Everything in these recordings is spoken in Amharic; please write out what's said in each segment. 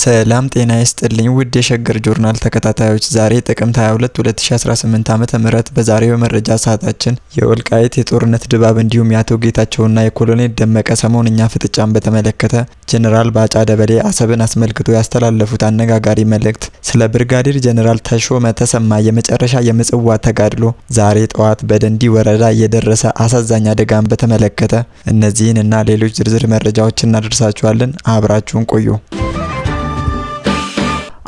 ሰላም ጤና ይስጥልኝ ውድ የሸገር ጆርናል ተከታታዮች፣ ዛሬ ጥቅምት 22 2018 ዓ.ም በዛሬው መረጃ ሰዓታችን የወልቃይት የጦርነት ድባብ እንዲሁም የአቶ ጌታቸውና የኮሎኔል ደመቀ ሰሞንኛ ፍጥጫን በተመለከተ ጀነራል ባጫ ደበሌ አሰብን አስመልክቶ ያስተላለፉት አነጋጋሪ መልእክት፣ ስለ ብርጋዴር ጀነራል ተሾመ ተሰማ የመጨረሻ የምጽዋ ተጋድሎ፣ ዛሬ ጠዋት በደንዲ ወረዳ የደረሰ አሳዛኝ አደጋን በተመለከተ እነዚህን እና ሌሎች ዝርዝር መረጃዎችን እናደርሳችኋለን። አብራችሁን ቆዩ።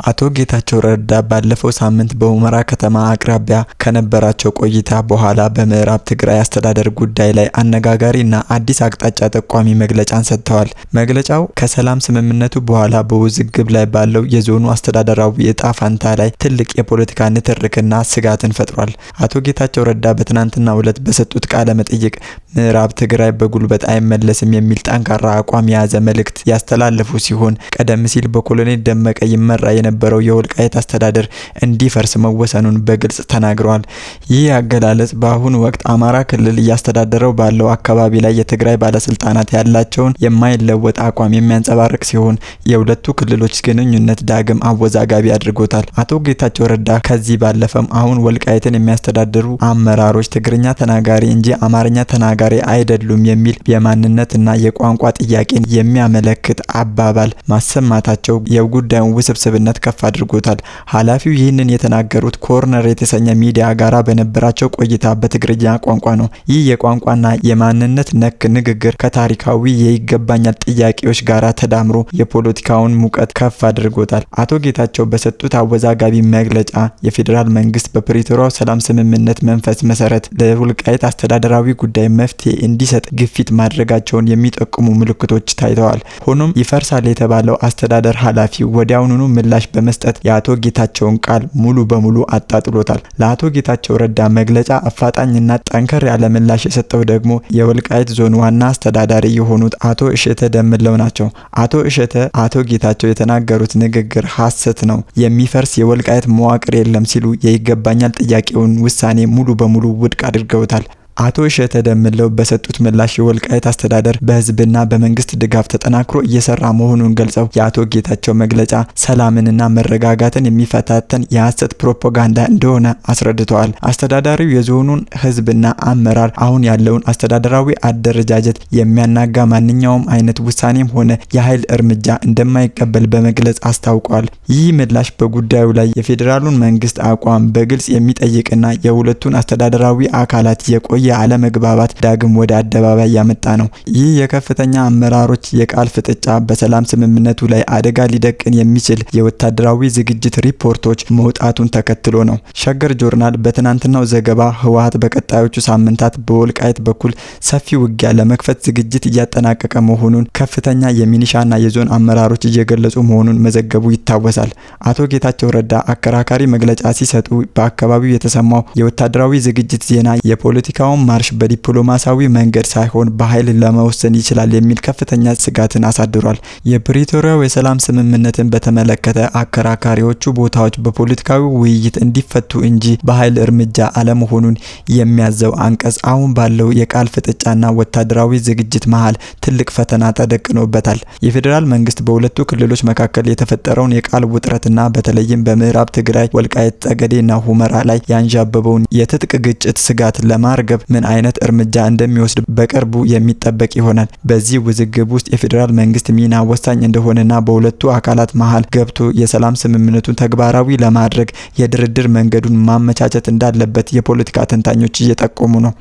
አቶ ጌታቸው ረዳ ባለፈው ሳምንት በሁመራ ከተማ አቅራቢያ ከነበራቸው ቆይታ በኋላ በምዕራብ ትግራይ አስተዳደር ጉዳይ ላይ አነጋጋሪና አዲስ አቅጣጫ ጠቋሚ መግለጫን ሰጥተዋል። መግለጫው ከሰላም ስምምነቱ በኋላ በውዝግብ ላይ ባለው የዞኑ አስተዳደራዊ እጣ ፈንታ ላይ ትልቅ የፖለቲካ ንትርክና ስጋትን ፈጥሯል። አቶ ጌታቸው ረዳ በትናንትናው ዕለት በሰጡት ቃለ መጠይቅ ምዕራብ ትግራይ በጉልበት አይመለስም የሚል ጠንካራ አቋም የያዘ መልእክት ያስተላለፉ ሲሆን ቀደም ሲል በኮሎኔል ደመቀ ይመራ የነበረው የወልቃይት አስተዳደር እንዲፈርስ መወሰኑን በግልጽ ተናግረዋል። ይህ አገላለጽ በአሁኑ ወቅት አማራ ክልል እያስተዳደረው ባለው አካባቢ ላይ የትግራይ ባለስልጣናት ያላቸውን የማይለወጥ አቋም የሚያንጸባርቅ ሲሆን የሁለቱ ክልሎች ግንኙነት ዳግም አወዛጋቢ አድርጎታል። አቶ ጌታቸው ረዳ ከዚህ ባለፈም አሁን ወልቃይትን የሚያስተዳድሩ አመራሮች ትግርኛ ተናጋሪ እንጂ አማርኛ ተናጋሪ አይደሉም የሚል የማንነትና የቋንቋ ጥያቄን የሚያመለክት አባባል ማሰማታቸው የጉዳዩን ውስብስብነት ከፍ አድርጎታል። ኃላፊው ይህንን የተናገሩት ኮርነር የተሰኘ ሚዲያ ጋራ በነበራቸው ቆይታ በትግርኛ ቋንቋ ነው። ይህ የቋንቋና የማንነት ነክ ንግግር ከታሪካዊ የይገባኛል ጥያቄዎች ጋራ ተዳምሮ የፖለቲካውን ሙቀት ከፍ አድርጎታል። አቶ ጌታቸው በሰጡት አወዛጋቢ መግለጫ የፌዴራል መንግስት በፕሪቶሪያው ሰላም ስምምነት መንፈስ መሰረት ለወልቃይት አስተዳደራዊ ጉዳይ መፍትሄ እንዲሰጥ ግፊት ማድረጋቸውን የሚጠቁሙ ምልክቶች ታይተዋል። ሆኖም ይፈርሳል የተባለው አስተዳደር ኃላፊ ወዲያውኑ ምላሽ በመስጠት የአቶ ጌታቸውን ቃል ሙሉ በሙሉ አጣጥሎታል። ለአቶ ጌታቸው ረዳ መግለጫ አፋጣኝና ጠንከር ያለ ምላሽ የሰጠው ደግሞ የወልቃይት ዞን ዋና አስተዳዳሪ የሆኑት አቶ እሸተ ደምለው ናቸው። አቶ እሸተ አቶ ጌታቸው የተናገሩት ንግግር ሐሰት ነው፣ የሚፈርስ የወልቃይት መዋቅር የለም ሲሉ የይገባኛል ጥያቄውን ውሳኔ ሙሉ በሙሉ ውድቅ አድርገውታል። አቶ እሸተ ደምለው በሰጡት ምላሽ የወልቃይት አስተዳደር በህዝብና በመንግስት ድጋፍ ተጠናክሮ እየሰራ መሆኑን ገልጸው የአቶ ጌታቸው መግለጫ ሰላምንና መረጋጋትን የሚፈታተን የሐሰት ፕሮፓጋንዳ እንደሆነ አስረድተዋል። አስተዳዳሪው የዞኑን ህዝብና አመራር አሁን ያለውን አስተዳደራዊ አደረጃጀት የሚያናጋ ማንኛውም አይነት ውሳኔም ሆነ የኃይል እርምጃ እንደማይቀበል በመግለጽ አስታውቋል። ይህ ምላሽ በጉዳዩ ላይ የፌዴራሉን መንግስት አቋም በግልጽ የሚጠይቅና የሁለቱን አስተዳደራዊ አካላት የቆየ አለመግባባት ዳግም ወደ አደባባይ ያመጣ ነው። ይህ የከፍተኛ አመራሮች የቃል ፍጥጫ በሰላም ስምምነቱ ላይ አደጋ ሊደቅን የሚችል የወታደራዊ ዝግጅት ሪፖርቶች መውጣቱን ተከትሎ ነው። ሸገር ጆርናል በትናንትናው ዘገባ ህወሓት በቀጣዮቹ ሳምንታት በወልቃይት በኩል ሰፊ ውጊያ ለመክፈት ዝግጅት እያጠናቀቀ መሆኑን ከፍተኛ የሚኒሻና የዞን አመራሮች እየገለጹ መሆኑን መዘገቡ ይታወሳል። አቶ ጌታቸው ረዳ አከራካሪ መግለጫ ሲሰጡ በአካባቢው የተሰማው የወታደራዊ ዝግጅት ዜና የፖለቲካውን ማርሽ በዲፕሎማሲያዊ መንገድ ሳይሆን በኃይል ለመወሰን ይችላል የሚል ከፍተኛ ስጋትን አሳድሯል። የፕሪቶሪያው የሰላም ስምምነትን በተመለከተ አከራካሪዎቹ ቦታዎች በፖለቲካዊ ውይይት እንዲፈቱ እንጂ በኃይል እርምጃ አለመሆኑን የሚያዘው አንቀጽ አሁን ባለው የቃል ፍጥጫና ወታደራዊ ዝግጅት መሃል ትልቅ ፈተና ተደቅኖበታል። የፌዴራል መንግስት በሁለቱ ክልሎች መካከል የተፈጠረውን የቃል ውጥረትና በተለይም በምዕራብ ትግራይ ወልቃይት ጠገዴና ሁመራ ላይ ያንዣበበውን የትጥቅ ግጭት ስጋት ለማርገብ ምን አይነት እርምጃ እንደሚወስድ በቅርቡ የሚጠበቅ ይሆናል። በዚህ ውዝግብ ውስጥ የፌዴራል መንግስት ሚና ወሳኝ እንደሆነና በሁለቱ አካላት መሃል ገብቶ የሰላም ስምምነቱን ተግባራዊ ለማድረግ የድርድር መንገዱን ማመቻቸት እንዳለበት የፖለቲካ ተንታኞች እየጠቆሙ ነው።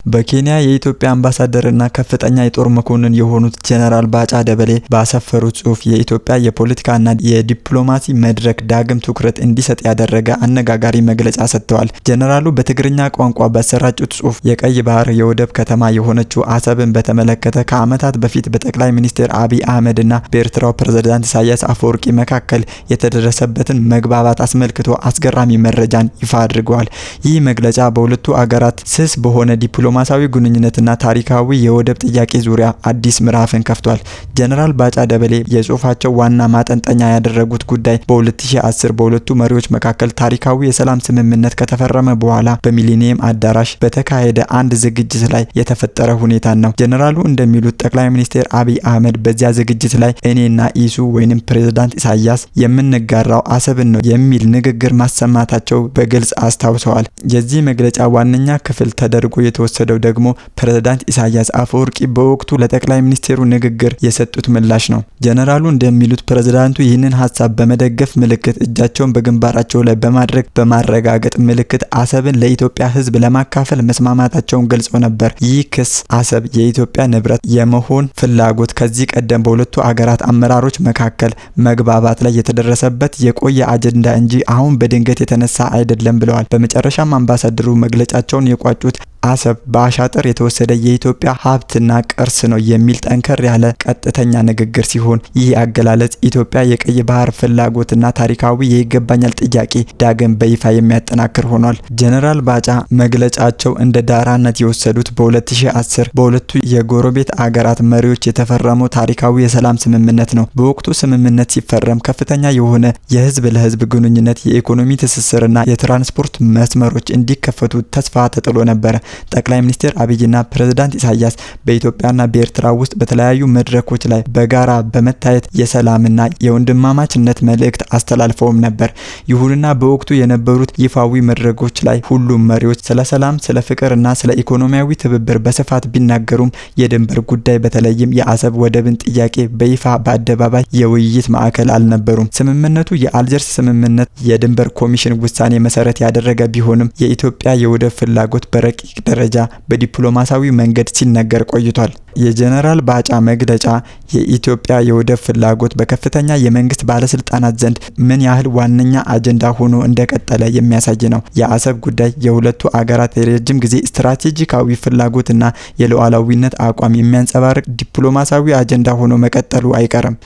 በኬንያ የኢትዮጵያ አምባሳደርና ከፍተኛ የጦር መኮንን የሆኑት ጀነራል ባጫ ደበሌ ባሰፈሩት ጽሁፍ የኢትዮጵያ የፖለቲካና የዲፕሎማሲ መድረክ ዳግም ትኩረት እንዲሰጥ ያደረገ አነጋጋሪ መግለጫ ሰጥተዋል። ጀነራሉ በትግርኛ ቋንቋ ባሰራጩት ጽሁፍ የቀይ ባህር የወደብ ከተማ የሆነችው አሰብን በተመለከተ ከዓመታት በፊት በጠቅላይ ሚኒስትር አብይ አህመድና በኤርትራው ፕሬዝዳንት ኢሳያስ አፈወርቂ መካከል የተደረሰበትን መግባባት አስመልክቶ አስገራሚ መረጃን ይፋ አድርገዋል። ይህ መግለጫ በሁለቱ አገራት ስስ በሆነ ዲፕሎማሲ ዲፕሎማሲያዊ ግንኙነትና ታሪካዊ የወደብ ጥያቄ ዙሪያ አዲስ ምዕራፍን ከፍቷል። ጀነራል ባጫ ደበሌ የጽሁፋቸው ዋና ማጠንጠኛ ያደረጉት ጉዳይ በ2010 በሁለቱ መሪዎች መካከል ታሪካዊ የሰላም ስምምነት ከተፈረመ በኋላ በሚሊኒየም አዳራሽ በተካሄደ አንድ ዝግጅት ላይ የተፈጠረ ሁኔታን ነው። ጀነራሉ እንደሚሉት ጠቅላይ ሚኒስትር አብይ አህመድ በዚያ ዝግጅት ላይ እኔና ኢሱ ወይንም ፕሬዝዳንት ኢሳያስ የምንጋራው አሰብን ነው የሚል ንግግር ማሰማታቸው በግልጽ አስታውሰዋል። የዚህ መግለጫ ዋነኛ ክፍል ተደርጎ የተወሰደው ደግሞ ፕሬዝዳንት ኢሳያስ አፈወርቂ በወቅቱ ለጠቅላይ ሚኒስትሩ ንግግር የሰጡት ምላሽ ነው። ጀነራሉ እንደሚሉት ፕሬዝዳንቱ ይህንን ሀሳብ በመደገፍ ምልክት እጃቸውን በግንባራቸው ላይ በማድረግ በማረጋገጥ ምልክት አሰብን ለኢትዮጵያ ሕዝብ ለማካፈል መስማማታቸውን ገልጸው ነበር። ይህ ክስ አሰብ የኢትዮጵያ ንብረት የመሆን ፍላጎት ከዚህ ቀደም በሁለቱ አገራት አመራሮች መካከል መግባባት ላይ የተደረሰበት የቆየ አጀንዳ እንጂ አሁን በድንገት የተነሳ አይደለም ብለዋል። በመጨረሻም አምባሳደሩ መግለጫቸውን የቋጩት አሰብ በአሻጥር የተወሰደ የኢትዮጵያ ሀብትና ቅርስ ነው የሚል ጠንከር ያለ ቀጥተኛ ንግግር ሲሆን ይህ አገላለጽ ኢትዮጵያ የቀይ ባህር ፍላጎትና ታሪካዊ የይገባኛል ጥያቄ ዳግም በይፋ የሚያጠናክር ሆኗል። ጀነራል ባጫ መግለጫቸው እንደ ዳራነት የወሰዱት በ2010 በሁለቱ የጎረቤት አገራት መሪዎች የተፈረመው ታሪካዊ የሰላም ስምምነት ነው። በወቅቱ ስምምነት ሲፈረም ከፍተኛ የሆነ የህዝብ ለህዝብ ግንኙነት፣ የኢኮኖሚ ትስስርና የትራንስፖርት መስመሮች እንዲከፈቱ ተስፋ ተጥሎ ነበር። ጠቅላይ ሚኒስትር አብይና ፕሬዝዳንት ኢሳያስ በኢትዮጵያና በኤርትራ ውስጥ በተለያዩ መድረኮች ላይ በጋራ በመታየት የሰላምና የወንድማማችነት መልእክት አስተላልፈውም ነበር። ይሁንና በወቅቱ የነበሩት ይፋዊ መድረኮች ላይ ሁሉም መሪዎች ስለ ሰላም፣ ስለ ፍቅርና ስለ ኢኮኖሚያዊ ትብብር በስፋት ቢናገሩም የድንበር ጉዳይ በተለይም የአሰብ ወደብን ጥያቄ በይፋ በአደባባይ የውይይት ማዕከል አልነበሩም። ስምምነቱ የአልጀርስ ስምምነት የድንበር ኮሚሽን ውሳኔ መሰረት ያደረገ ቢሆንም የኢትዮጵያ የወደብ ፍላጎት በረቂቅ ደረጃ በዲፕሎማሲያዊ መንገድ ሲነገር ቆይቷል። የጀነራል ባጫ መግለጫ የኢትዮጵያ የወደብ ፍላጎት በከፍተኛ የመንግስት ባለስልጣናት ዘንድ ምን ያህል ዋነኛ አጀንዳ ሆኖ እንደቀጠለ የሚያሳይ ነው። የአሰብ ጉዳይ የሁለቱ አገራት የረጅም ጊዜ ስትራቴጂካዊ ፍላጎትና የሉዓላዊነት አቋም የሚያንጸባርቅ ዲፕሎማሲያዊ አጀንዳ ሆኖ መቀጠሉ አይቀርም።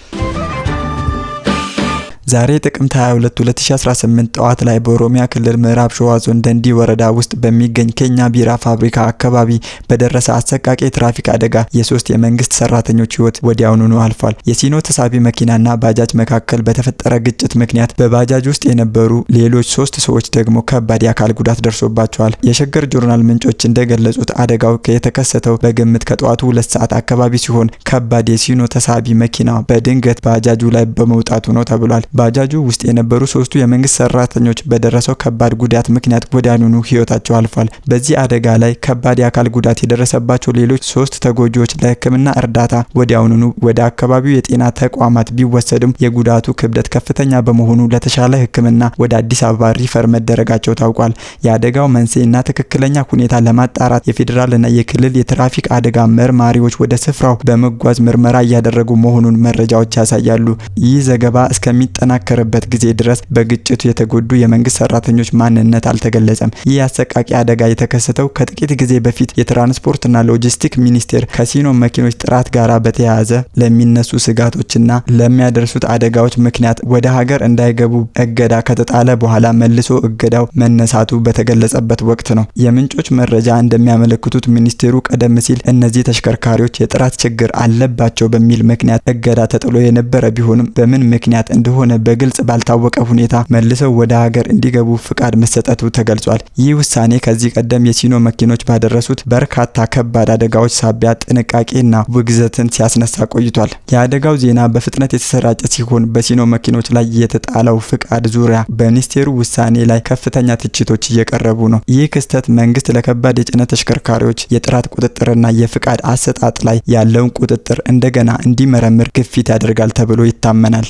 ዛሬ ጥቅምት 22 2018 ጠዋት ላይ በኦሮሚያ ክልል ምዕራብ ሸዋ ዞን ደንዲ ወረዳ ውስጥ በሚገኝ ኬኛ ቢራ ፋብሪካ አካባቢ በደረሰ አሰቃቂ የትራፊክ አደጋ የሶስት የመንግስት ሰራተኞች ህይወት ወዲያውኑ አልፏል። የሲኖ ተሳቢ መኪናና ባጃጅ መካከል በተፈጠረ ግጭት ምክንያት በባጃጅ ውስጥ የነበሩ ሌሎች 3 ሰዎች ደግሞ ከባድ የአካል ጉዳት ደርሶባቸዋል። የሸገር ጆርናል ምንጮች እንደገለጹት አደጋው የተከሰተው በግምት ከጠዋቱ 2 ሰዓት አካባቢ ሲሆን ከባድ የሲኖ ተሳቢ መኪና በድንገት ባጃጁ ላይ በመውጣቱ ነው ተብሏል። ባጃጁ ውስጥ የነበሩ 3ቱ የመንግስት ሰራተኞች በደረሰው ከባድ ጉዳት ምክንያት ወዲያውኑ ህይወታቸው አልፏል። በዚህ አደጋ ላይ ከባድ የአካል ጉዳት የደረሰባቸው ሌሎች 3 ተጎጂዎች ለህክምና እርዳታ ወዲያውኑ ወደ አካባቢው የጤና ተቋማት ቢወሰዱም የጉዳቱ ክብደት ከፍተኛ በመሆኑ ለተሻለ ህክምና ወደ አዲስ አበባ ሪፈር መደረጋቸው ታውቋል። የአደጋው መንስኤና ትክክለኛ ሁኔታ ለማጣራት የፌዴራልና የክልል የትራፊክ አደጋ መርማሪዎች ወደ ስፍራው በመጓዝ ምርመራ እያደረጉ መሆኑን መረጃዎች ያሳያሉ። ይህ ዘገባ እስከሚጠናከርበት ጊዜ ድረስ በግጭቱ የተጎዱ የመንግስት ሰራተኞች ማንነት አልተገለጸም። ይህ አሰቃቂ አደጋ የተከሰተው ከጥቂት ጊዜ በፊት የትራንስፖርትና ሎጂስቲክ ሚኒስቴር ከሲኖ መኪኖች ጥራት ጋር በተያያዘ ለሚነሱ ስጋቶችና ለሚያደርሱት አደጋዎች ምክንያት ወደ ሀገር እንዳይገቡ እገዳ ከተጣለ በኋላ መልሶ እገዳው መነሳቱ በተገለጸበት ወቅት ነው። የምንጮች መረጃ እንደሚያመለክቱት ሚኒስቴሩ ቀደም ሲል እነዚህ ተሽከርካሪዎች የጥራት ችግር አለባቸው በሚል ምክንያት እገዳ ተጥሎ የነበረ ቢሆንም በምን ምክንያት እንደሆነ በግልጽ ባልታወቀ ሁኔታ መልሰው ወደ ሀገር እንዲገቡ ፍቃድ መሰጠቱ ተገልጿል። ይህ ውሳኔ ከዚህ ቀደም የሲኖ መኪኖች ባደረሱት በርካታ ከባድ አደጋዎች ሳቢያ ጥንቃቄና ውግዘትን ሲያስነሳ ቆይቷል። የአደጋው ዜና በፍጥነት የተሰራጨ ሲሆን በሲኖ መኪኖች ላይ የተጣለው ፍቃድ ዙሪያ በሚኒስቴሩ ውሳኔ ላይ ከፍተኛ ትችቶች እየቀረቡ ነው። ይህ ክስተት መንግስት ለከባድ የጭነት ተሽከርካሪዎች የጥራት ቁጥጥርና የፍቃድ አሰጣጥ ላይ ያለውን ቁጥጥር እንደገና እንዲመረምር ግፊት ያደርጋል ተብሎ ይታመናል።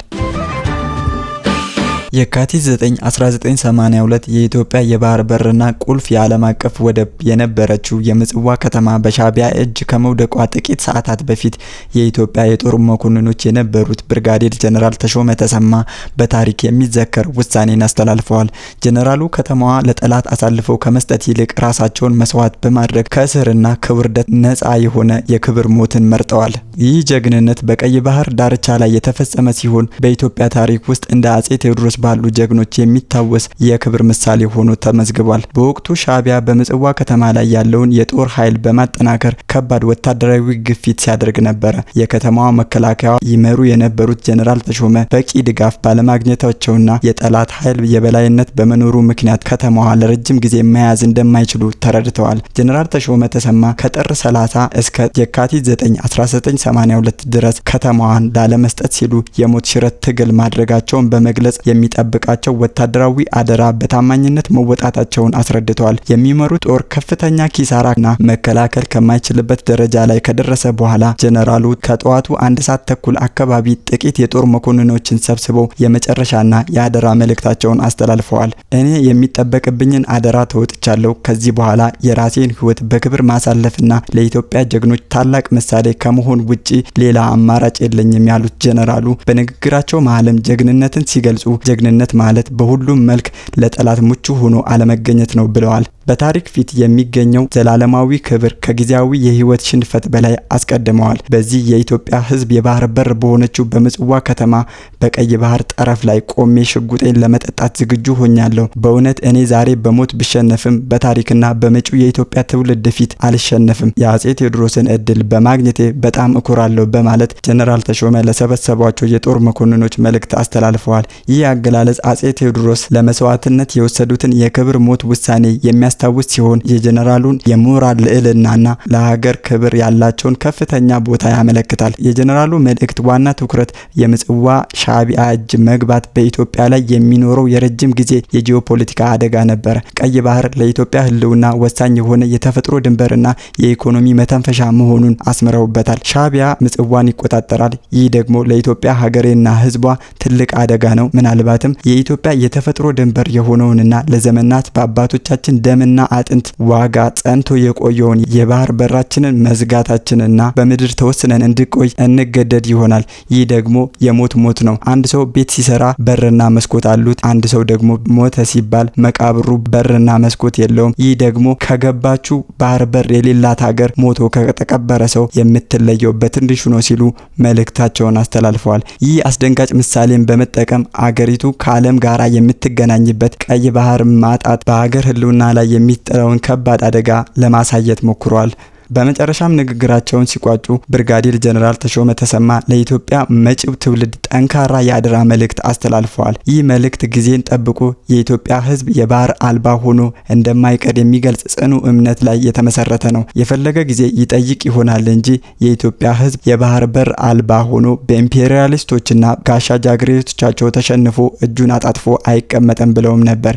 የካቲት 9 1982 የኢትዮጵያ የባህር በርና ቁልፍ የዓለም አቀፍ ወደብ የነበረችው የምጽዋ ከተማ በሻዕቢያ እጅ ከመውደቋ ጥቂት ሰዓታት በፊት የኢትዮጵያ የጦር መኮንኖች የነበሩት ብርጋዴር ጀነራል ተሾመ ተሰማ በታሪክ የሚዘከር ውሳኔን አስተላልፈዋል። ጀነራሉ ከተማዋ ለጠላት አሳልፈው ከመስጠት ይልቅ ራሳቸውን መስዋዕት በማድረግ ከእስርና ከውርደት ነፃ የሆነ የክብር ሞትን መርጠዋል። ይህ ጀግንነት በቀይ ባህር ዳርቻ ላይ የተፈጸመ ሲሆን በኢትዮጵያ ታሪክ ውስጥ እንደ አጼ ቴዎድሮስ ባሉ ጀግኖች የሚታወስ የክብር ምሳሌ ሆኖ ተመዝግቧል። በወቅቱ ሻዕቢያ በምጽዋ ከተማ ላይ ያለውን የጦር ኃይል በማጠናከር ከባድ ወታደራዊ ግፊት ሲያደርግ ነበር። የከተማዋ መከላከያ ይመሩ የነበሩት ጀነራል ተሾመ በቂ ድጋፍ ባለማግኘታቸውና የጠላት ኃይል የበላይነት በመኖሩ ምክንያት ከተማዋ ለረጅም ጊዜ መያዝ እንደማይችሉ ተረድተዋል። ጀነራል ተሾመ ተሰማ ከጥር 30 እስከ የካቲት 9 1982 ድረስ ከተማዋን ላለመስጠት ሲሉ የሞት ሽረት ትግል ማድረጋቸውን በመግለጽ የሚጠብቃቸው ወታደራዊ አደራ በታማኝነት መወጣታቸውን አስረድተዋል። የሚመሩት ጦር ከፍተኛ ኪሳራና መከላከል ከማይችልበት ደረጃ ላይ ከደረሰ በኋላ ጀነራሉ ከጠዋቱ 1 ሰዓት ተኩል አካባቢ ጥቂት የጦር መኮንኖችን ሰብስበው የመጨረሻና የአደራ መልእክታቸውን አስተላልፈዋል። እኔ የሚጠበቅብኝን አደራ ተወጥቻለሁ። ከዚህ በኋላ የራሴን ሕይወት በክብር ማሳለፍና ለኢትዮጵያ ጀግኖች ታላቅ ምሳሌ ከመሆን ውጪ ሌላ አማራጭ የለኝም ያሉት ጀነራሉ በንግግራቸው መሃልም ጀግንነትን ሲገልጹ ጀግንነት ማለት በሁሉም መልክ ለጠላት ምቹ ሆኖ አለመገኘት ነው ብለዋል። በታሪክ ፊት የሚገኘው ዘላለማዊ ክብር ከጊዜያዊ የህይወት ሽንፈት በላይ አስቀድመዋል። በዚህ የኢትዮጵያ ህዝብ የባህር በር በሆነችው በምጽዋ ከተማ በቀይ ባህር ጠረፍ ላይ ቆሜ ሽጉጤን ለመጠጣት ዝግጁ ሆኛለሁ። በእውነት እኔ ዛሬ በሞት ብሸነፍም በታሪክና በመጪው የኢትዮጵያ ትውልድ ፊት አልሸነፍም። የአጼ ቴዎድሮስን እድል በማግኘቴ በጣም እኮራለሁ በማለት ጀነራል ተሾመ ለሰበሰቧቸው የጦር መኮንኖች መልእክት አስተላልፈዋል። ይህ አገላለጽ አጼ ቴዎድሮስ ለመስዋዕትነት የወሰዱትን የክብር ሞት ውሳኔ የሚያስታውስ ሲሆን የጀነራሉን የሞራል ልዕልናና ለሀገር ክብር ያላቸውን ከፍተኛ ቦታ ያመለክታል። የጀነራሉ መልእክት ዋና ትኩረት የምጽዋ ሻዕቢያ እጅ መግባት በኢትዮጵያ ላይ የሚኖረው የረጅም ጊዜ የጂኦፖለቲካ አደጋ ነበር። ቀይ ባህር ለኢትዮጵያ ህልውና ወሳኝ የሆነ የተፈጥሮ ድንበርና የኢኮኖሚ መተንፈሻ መሆኑን አስምረውበታል። ሻዕቢያ ምጽዋን ይቆጣጠራል። ይህ ደግሞ ለኢትዮጵያ ሀገሬና ህዝቧ ትልቅ አደጋ ነው። ምናልባትም የኢትዮጵያ የተፈጥሮ ድንበር የሆነውንና ለዘመናት በአባቶቻችን ደምና አጥንት ዋጋ ጸንቶ የቆየውን የባህር በራችንን መዝጋታችንና በምድር ተወስነን እንድቆይ እንገደድ ይሆናል። ይህ ደግሞ የሞት ሞት ነው። አንድ ሰው ቤት ሲሰራ በርና መስኮት አሉት። አንድ ሰው ደግሞ ሞተ ሲባል መቃብሩ በርና መስኮት የለውም። ይህ ደግሞ ከገባችሁ ባህር በር የሌላት ሀገር ሞቶ ከተቀበረ ሰው የምትለየው በትንሹ ነው ሲሉ መልእክታቸውን አስተላልፈዋል። ይህ አስደንጋጭ ምሳሌን በመጠቀም አገሪቱ ከዓለም ጋራ የምትገናኝበት ቀይ ባህር ማጣት በሀገር ህልውና ላይ የሚጥለውን ከባድ አደጋ ለማሳየት ሞክሯል። በመጨረሻም ንግግራቸውን ሲቋጩ ብርጋዴር ጀነራል ተሾመ ተሰማ ለኢትዮጵያ መጪው ትውልድ ጠንካራ የአደራ መልእክት አስተላልፈዋል። ይህ መልእክት ጊዜን ጠብቆ የኢትዮጵያ ህዝብ የባህር አልባ ሆኖ እንደማይቀር የሚገልጽ ጽኑ እምነት ላይ የተመሰረተ ነው። የፈለገ ጊዜ ይጠይቅ ይሆናል እንጂ የኢትዮጵያ ህዝብ የባህር በር አልባ ሆኖ በኢምፔሪያሊስቶችና ጋሻ ጃግሬዎቻቸው ተሸንፎ እጁን አጣጥፎ አይቀመጥም ብለውም ነበር።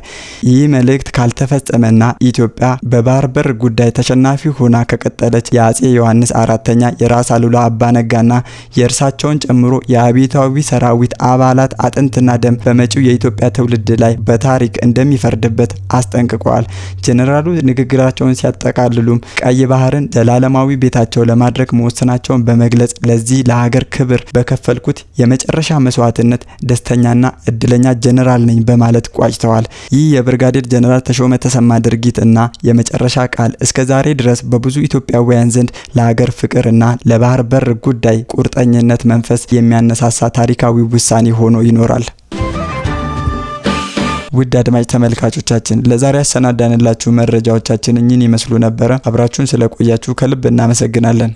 ይህ መልእክት ካልተፈጸመና ኢትዮጵያ በባህር በር ጉዳይ ተሸናፊ ሆና ከቀጠለች የአጼ ዮሐንስ አራተኛ የራስ አሉላ አባነጋና የእርሳቸውን ጨምሮ የአብዮታዊ ሰራዊት አባላት አጥንትና ደም በመጪው የኢትዮጵያ ትውልድ ላይ በታሪክ እንደሚፈርድበት አስጠንቅቀዋል። ጀነራሉ ንግግራቸውን ሲያጠቃልሉም ቀይ ባህርን ዘላለማዊ ቤታቸው ለማድረግ መወሰናቸውን በመግለጽ ለዚህ ለሀገር ክብር በከፈልኩት የመጨረሻ መስዋዕትነት ደስተኛና እድለኛ ጀነራል ነኝ በማለት ቋጭተዋል። ይህ የብርጋዴር ጀነራል ተሾመ ተሰማ ድርጊት እና የመጨረሻ ቃል እስከዛሬ ድረስ በብዙ ኢትዮጵያውያን ዘንድ ለሀገር ፍቅርና ለባህር በር ጉዳይ ቁርጠኝነት መንፈስ የሚያነሳሳ ታሪካዊ ውሳኔ ሆኖ ይኖራል። ውድ አድማጭ ተመልካቾቻችን ለዛሬ ያሰናዳንላችሁ መረጃዎቻችን እኚህን ይመስሉ ነበር። አብራችሁን ስለቆያችሁ ከልብ እናመሰግናለን።